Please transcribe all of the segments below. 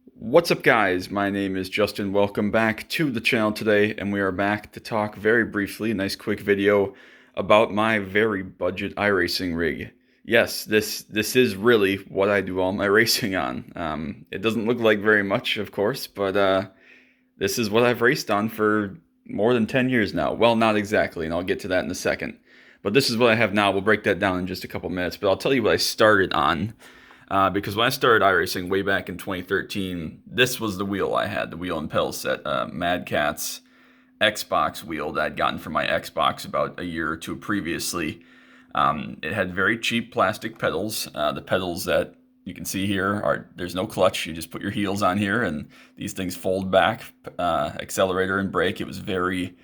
What's up, guys? My name is Justin. Welcome back to the channel today, and we are back to talk very briefly, a nice quick video about my very budget iRacing rig. Yes, this is really what I do all my racing on. It doesn't look like very much, of course, but this is what I've raced on for more than 10 years now. Well, not exactly, and I'll get to that in a second. But this is what I have now. We'll break that down in just a couple minutes, but I'll tell you what I started on. Because when I started iRacing way back in 2013, this was the wheel I had, the wheel and pedal set, Mad Catz Xbox wheel that I'd gotten from my Xbox about a year or two previously. It had very cheap plastic pedals. The pedals that you can see here there's no clutch. You just put your heels on here, and these things fold back, accelerator and brake. It was very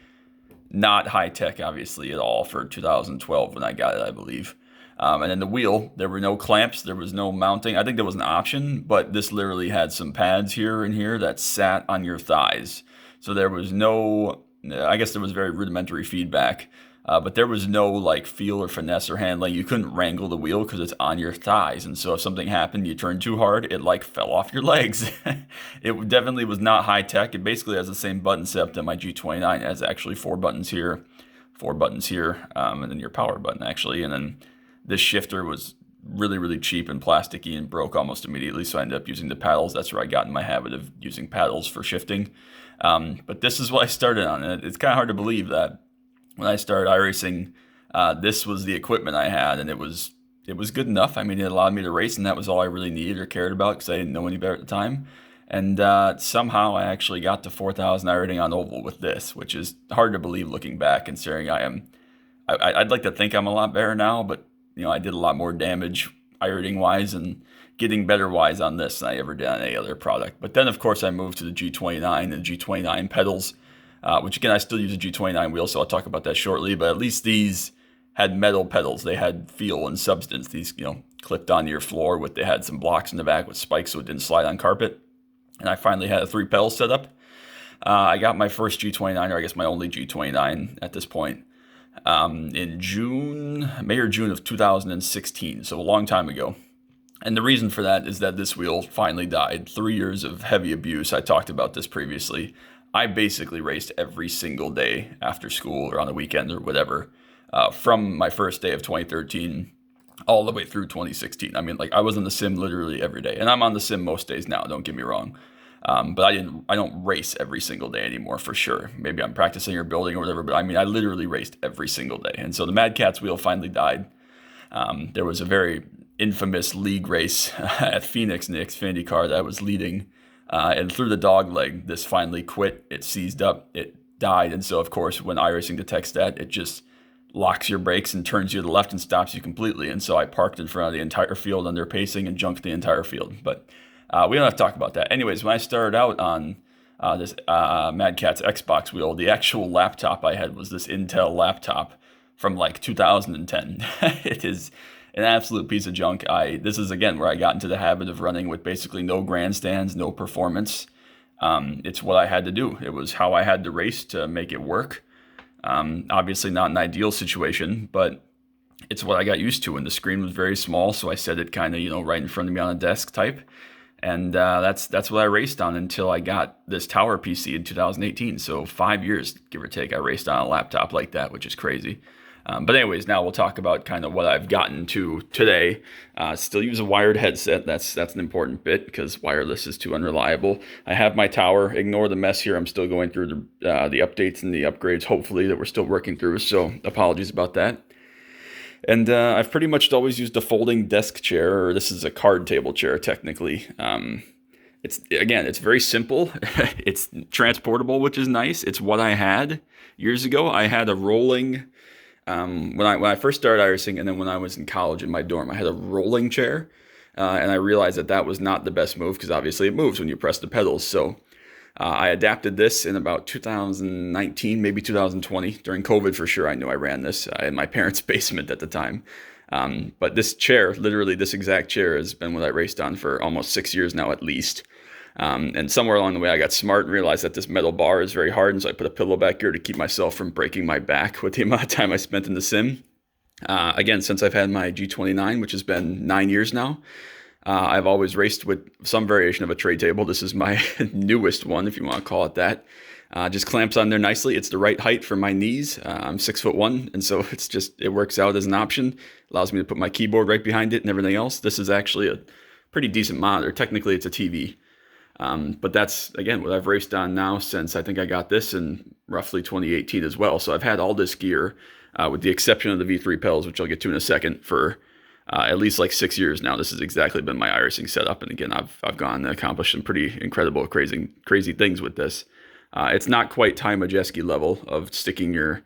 not high tech, obviously, at all for 2012 when I got it, I believe. And then the wheel, there were no clamps, there was no mounting. I think there was an option, but this literally had some pads here and here that sat on your thighs. So there was no, I guess there was very rudimentary feedback, but there was no like feel or finesse or handling. You couldn't wrangle the wheel because it's on your thighs. And so if something happened, you turned too hard, it like fell off your legs. It definitely was not high tech. It basically has the same button setup that my G29 has, actually four buttons here, and then your power button actually, and then this shifter was really, really cheap and plasticky and broke almost immediately, so I ended up using the paddles. That's where I got in my habit of using paddles for shifting. But this is what I started on, and it's kind of hard to believe that when I started iRacing, this was the equipment I had, and it was good enough. I mean, it allowed me to race, and that was all I really needed or cared about because I didn't know any better at the time. And somehow I actually got to 4,000 iRating on oval with this, which is hard to believe looking back, considering I'd like to think I'm a lot better now, but I did a lot more damage iRating wise and getting better wise on this than I ever did on any other product. But then, of course, I moved to the G29 and G29 pedals, which again, I still use a G29 wheel, so I'll talk about that shortly. But at least these had metal pedals. They had feel and substance. These, clipped onto your floor they had some blocks in the back with spikes so it didn't slide on carpet. And I finally had a 3-pedal setup. I got my first G29, or I guess my only G29 at this point, in May or June of 2016, so a long time ago. And the reason for that is that this wheel finally died. 3 years of heavy abuse. I talked about this previously. I basically raced every single day after school or on the weekend or whatever, from my first day of 2013 all the way through 2016. I mean, like, I was in the sim literally every day, and I'm on the sim most days now, don't get me wrong. But I don't race every single day anymore, for sure. Maybe I'm practicing or building or whatever, but I mean, I literally raced every single day. And so the Mad Catz wheel finally died. There was a very infamous league race at Phoenix in the Xfinity car that I was leading. And through the dog leg, this finally quit. It seized up. It died. And so, of course, when iRacing detects that, it just locks your brakes and turns you to the left and stops you completely. And so I parked in front of the entire field under pacing and junked the entire field. But we don't have to talk about that. Anyways, when I started out on this Mad Catz Xbox wheel, the actual laptop I had was this Intel laptop from like 2010. It is an absolute piece of junk. This is, again, where I got into the habit of running with basically no grandstands, no performance. It's what I had to do. It was how I had to race to make it work. Obviously not an ideal situation, but it's what I got used to. And the screen was very small, so I set it kind of, right in front of me on a desk type. And that's what I raced on until I got this tower PC in 2018. So 5 years, give or take, I raced on a laptop like that, which is crazy. But anyways, now we'll talk about kind of what I've gotten to today. Still use a wired headset. That's an important bit because wireless is too unreliable. I have my tower. Ignore the mess here. I'm still going through the updates and the upgrades, hopefully, that we're still working through. So apologies about that. And I've pretty much always used a folding desk chair, or this is a card table chair technically. It's very simple. It's transportable, which is nice. It's what I had years ago. I had a rolling, when I first started iRacing, and then when I was in college in my dorm, I had a rolling chair. And I realized that was not the best move because obviously it moves when you press the pedals. So I adapted this in about 2019, maybe 2020. During COVID, for sure, I knew I ran this in my parents' basement at the time. But this chair, literally this exact chair, has been what I raced on for almost 6 years now at least. And somewhere along the way, I got smart and realized that this metal bar is very hard. And so I put a pillow back here to keep myself from breaking my back with the amount of time I spent in the sim. Again, since I've had my G29, which has been 9 years now, I've always raced with some variation of a tray table. This is my newest one, if you want to call it that. Just clamps on there nicely. It's the right height for my knees. I'm 6'1", and so it works out as an option. Allows me to put my keyboard right behind it and everything else. This is actually a pretty decent monitor. Technically, it's a TV. But that's, again, what I've raced on now since I think I got this in roughly 2018 as well. So I've had all this gear, with the exception of the V3 pedals, which I'll get to in a second, for at least like 6 years now. This has exactly been my iRacing setup. And again, I've gone and accomplished some pretty incredible, crazy things with this. It's not quite Ty Majeski level of sticking your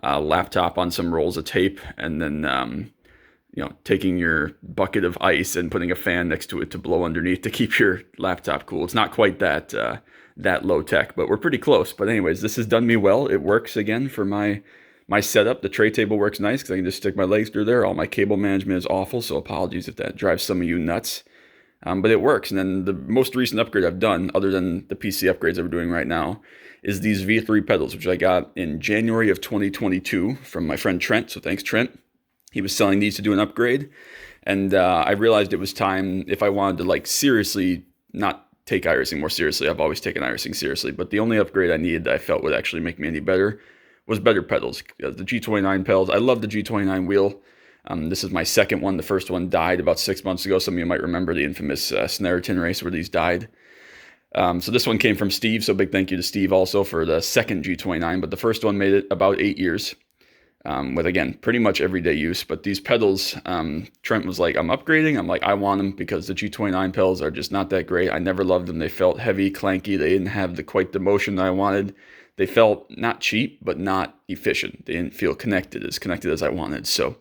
laptop on some rolls of tape and then taking your bucket of ice and putting a fan next to it to blow underneath to keep your laptop cool. It's not quite that low tech, but we're pretty close. But anyways, this has done me well. It works again for my setup. The tray table works nice because I can just stick my legs through there. All my cable management is awful, so apologies if that drives some of you nuts. But it works. And then the most recent upgrade I've done, other than the PC upgrades that we're doing right now, is these V3 pedals, which I got in January of 2022 from my friend Trent. So thanks, Trent. He was selling these to do an upgrade, and I realized it was time, if I wanted to seriously not take iRacing more seriously. I've always taken iRacing seriously, but the only upgrade I needed that I felt would actually make me any better was better pedals. The G29 pedals, I love the G29 wheel. This is my second one. The first one died about 6 months ago. Some of you might remember the infamous Snariton race where these died. So this one came from Steve, so big thank you to Steve also for the second G29, but the first one made it about 8 years. With, again, pretty much everyday use. But these pedals, Trent was like, I'm upgrading. I'm like, I want them because the G29 pedals are just not that great. I never loved them. They felt heavy, clanky. They didn't have quite the motion that I wanted. They felt not cheap, but not efficient. They didn't feel connected as I wanted. So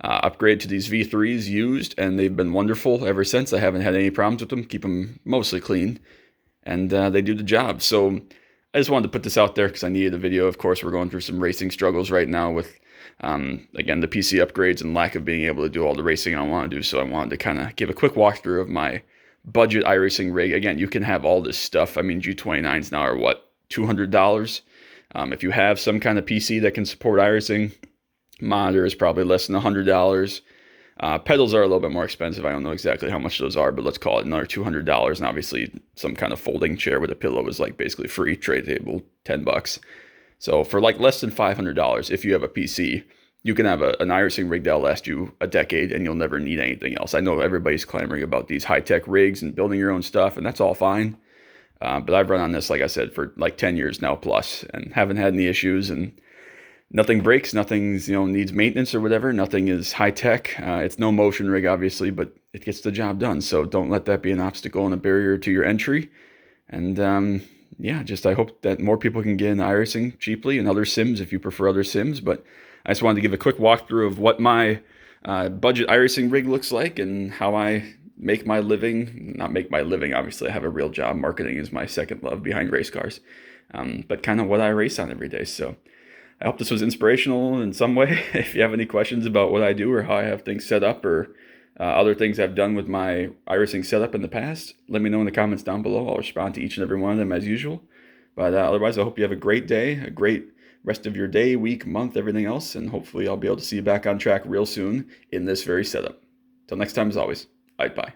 upgrade to these V3s used, and they've been wonderful ever since. I haven't had any problems with them. Keep them mostly clean, and they do the job. So I just wanted to put this out there because I needed a video. Of course, we're going through some racing struggles right now with, again, the PC upgrades and lack of being able to do all the racing I want to do. So I wanted to kind of give a quick walkthrough of my budget iRacing rig. Again, you can have all this stuff. I mean, G29s now are what, $200? If you have some kind of PC that can support iRacing, monitor is probably less than $100. Pedals are a little bit more expensive. I don't know exactly how much those are, but let's call it another $200. And obviously, some kind of folding chair with a pillow is basically free. Tray table, $10. So for less than $500, if you have a PC, you can have an iRacing rig that'll last you a decade, and you'll never need anything else. I know everybody's clamoring about these high-tech rigs and building your own stuff, and that's all fine. But I've run on this, like I said, for 10 years now plus, and haven't had any issues. And nothing breaks, nothing's, needs maintenance or whatever. Nothing is high tech. It's no motion rig, obviously, but it gets the job done. So don't let that be an obstacle and a barrier to your entry. And I hope that more people can get into iRacing cheaply and other sims if you prefer other sims. But I just wanted to give a quick walkthrough of what my budget iRacing rig looks like and how I make my living. Not make my living, obviously. I have a real job. Marketing is my second love behind race cars. But kind of what I race on every day. So I hope this was inspirational in some way. If you have any questions about what I do or how I have things set up or other things I've done with my iRacing setup in the past, let me know in the comments down below. I'll respond to each and every one of them as usual. But otherwise, I hope you have a great day, a great rest of your day, week, month, everything else. And hopefully I'll be able to see you back on track real soon in this very setup. Till next time, as always, bye.